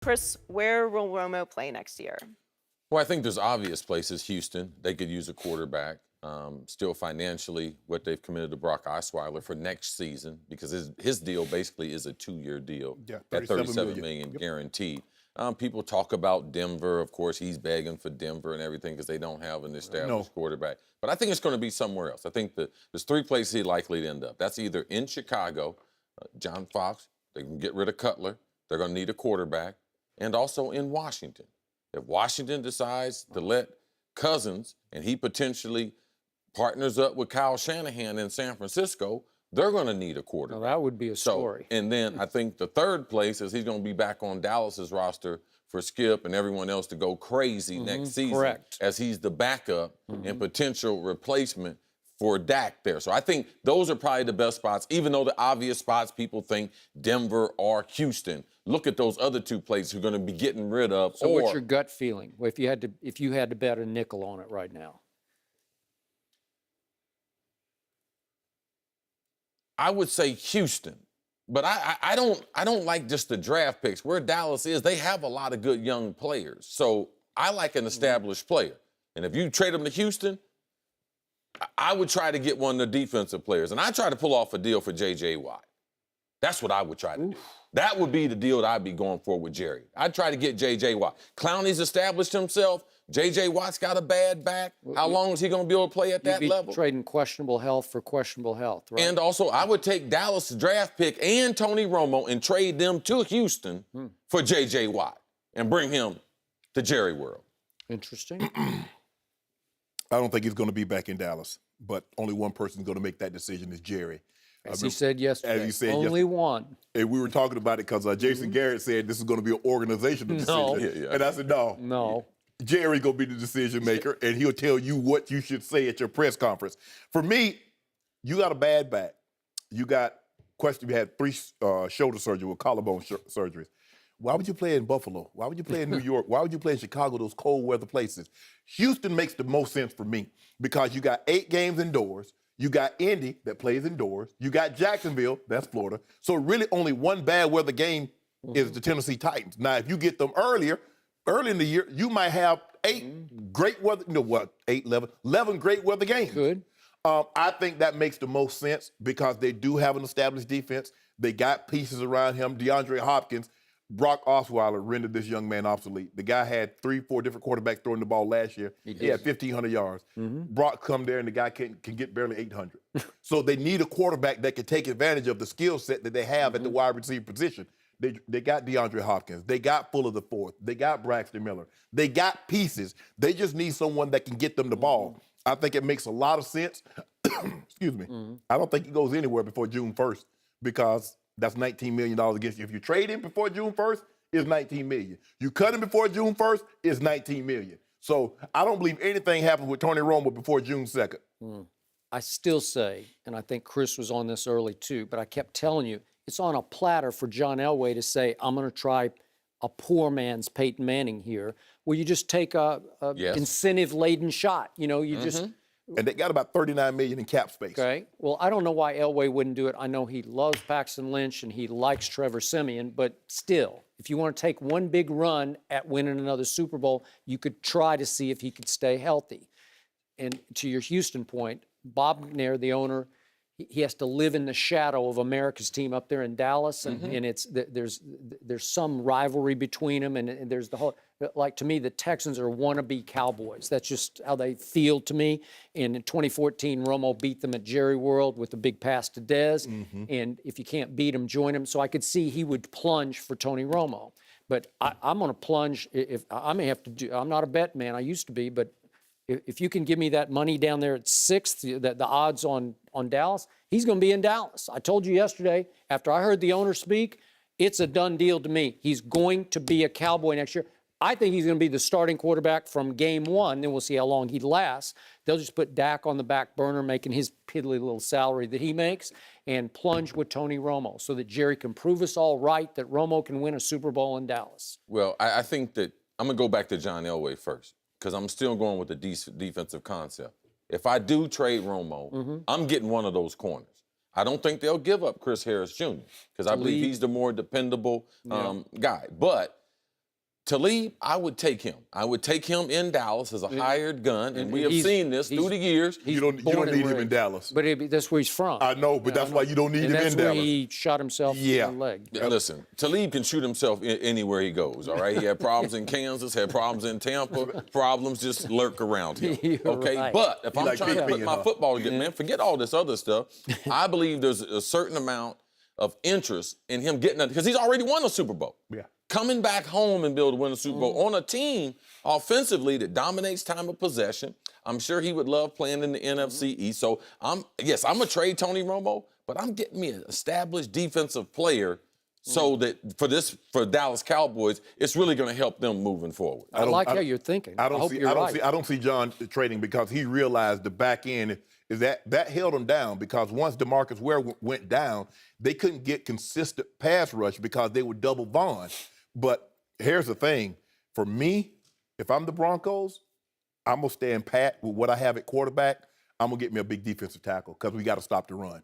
Cris, where will Romo play next year? Well, I think there's obvious places. Houston, they could use a quarterback. Still financially, what they've committed to Brock Osweiler for next season, because his deal basically is a 2-year deal at $37 million guaranteed. People talk about Denver. Of course, he's begging for Denver and everything because they don't have an established quarterback. But I think it's going to be somewhere else. I think there's 3 places he's likely to end up. That's either in Chicago, John Fox, they can get rid of Cutler. They're going to need a quarterback. And also in Washington. If Washington decides to let Cousins, and he potentially partners up with Kyle Shanahan in San Francisco, they're going to need a quarterback. Now, that would be a story. And then I think the third place is he's going to be back on Dallas's roster for Skip and everyone else to go crazy next season, as he's the backup and potential replacement for Dak there. So I think those are probably the best spots, even though the obvious spots people think Denver or Houston. Look at those other 2 places who are going to be getting rid of. So what's your gut feeling if you had to bet a nickel on it right now? I would say Houston, but I don't like just the draft picks. Where Dallas is, they have a lot of good young players. So I like an established player. And if you trade them to Houston, I would try to get one of the defensive players. And I try to pull off a deal for J.J. Watt. That's what I would try to do. That would be the deal that I'd be going for with Jerry. I'd try to get J.J. Watt. Clowney's established himself. J.J. Watt's got a bad back. How long is he going to be able to play at that level? Trading questionable health for questionable health, right? And also, I would take Dallas' draft pick and Tony Romo and trade them to Houston for J.J. Watt and bring him to Jerry World. Interesting. I don't think he's going to be back in Dallas, but only one person's going to make that decision is Jerry. As he said yesterday, as he said only one. And we were talking about it because Jason Garrett said this is going to be an organizational decision. And I said, no. Jerry's going to be the decision maker, and he'll tell you what you should say at your press conference. For me, you got a bad back. You got you had 3 shoulder surgery with collarbone surgeries. Why would you play in Buffalo? Why would you play in New York? Why would you play in Chicago, those cold weather places? Houston makes the most sense for me because you got 8 games indoors. You got Indy that plays indoors. You got Jacksonville, that's Florida. So really only one bad weather game is the Tennessee Titans. Now, if you get them early in the year, you might have 8 great weather, 11 great weather games. Good. I think that makes the most sense because they do have an established defense. They got pieces around him. DeAndre Hopkins, Brock Osweiler rendered this young man obsolete. The guy had 3-4 different quarterbacks throwing the ball last year. He had 1,500 yards. Brock come there, and the guy can get barely 800. So they need a quarterback that can take advantage of the skill set that they have at the wide receiver position. They got DeAndre Hopkins. They got Fuller the fourth. They got Braxton Miller. They got pieces. They just need someone that can get them the ball. I think it makes a lot of sense. Excuse me. I don't think he goes anywhere before June 1st because that's $19 million against you. If you trade him before June 1st, it's $19 million. You cut him before June 1st, it's $19 million. So I don't believe anything happens with Tony Romo before June 2nd. I still say, and I think Cris was on this early too, but I kept telling you, it's on a platter for John Elway to say, I'm going to try a poor man's Peyton Manning here, where you just take a incentive-laden shot. You just... And they got about $39 million in cap space. Okay. Well, I don't know why Elway wouldn't do it. I know he loves Paxton Lynch and he likes Trevor Siemian, but still, if you want to take one big run at winning another Super Bowl, you could try to see if he could stay healthy. And to your Houston point, Bob McNair, the owner, he has to live in the shadow of America's team up there in Dallas, and there's some rivalry between them, and there's the whole, like, to me, the Texans are wannabe Cowboys. That's just how they feel to me. And in 2014, Romo beat them at Jerry World with a big pass to Dez, and if you can't beat them, join them. So I could see he would plunge for Tony Romo. But I'm going to plunge. If I may have to do, I'm not a bet man. I used to be, but if you can give me that money down there at 6th, the odds on Dallas, he's going to be in Dallas. I told you yesterday, after I heard the owner speak, it's a done deal to me. He's going to be a Cowboy next year. I think he's going to be the starting quarterback from game 1. Then we'll see how long he lasts. They'll just put Dak on the back burner, making his piddly little salary that he makes, and plunge with Tony Romo so that Jerry can prove us all right that Romo can win a Super Bowl in Dallas. Well, I think that I'm going to go back to John Elway first, because I'm still going with the defensive concept. If I do trade Romo, I'm getting one of those corners. I don't think they'll give up Chris Harris Jr. because I believe he's the more dependable guy. But Talib, I would take him. I would take him in Dallas as a hired gun, and we have seen this through the years. He's You don't born and need him in raised. Dallas. But that's where he's from. I know, but that's why you don't need and him that's in where Dallas. he shot himself in the leg. Yeah, listen, Talib can shoot himself anywhere he goes, all right? He had problems in Kansas, had problems in Tampa. Problems just lurk around him, You're okay? right. But if I'm like trying to Big put Ben, my huh? football together, man, forget all this other stuff. I believe there's a certain amount of interest in him getting it, because he's already won a Super Bowl. Yeah. Coming back home and be able to win a Super Bowl on a team offensively that dominates time of possession. I'm sure he would love playing in the NFC East. So I'm a trade Tony Romo, but I'm getting me an established defensive player so that for Dallas Cowboys, it's really going to help them moving forward. I like how you're thinking. I hope you're right. I don't see John trading because he realized the back end is that held him down because once DeMarcus Ware went down, they couldn't get consistent pass rush because they would double Vaughn. But here's the thing. For me, if I'm the Broncos, I'm going to stand pat with what I have at quarterback. I'm going to get me a big defensive tackle because we got to stop the run.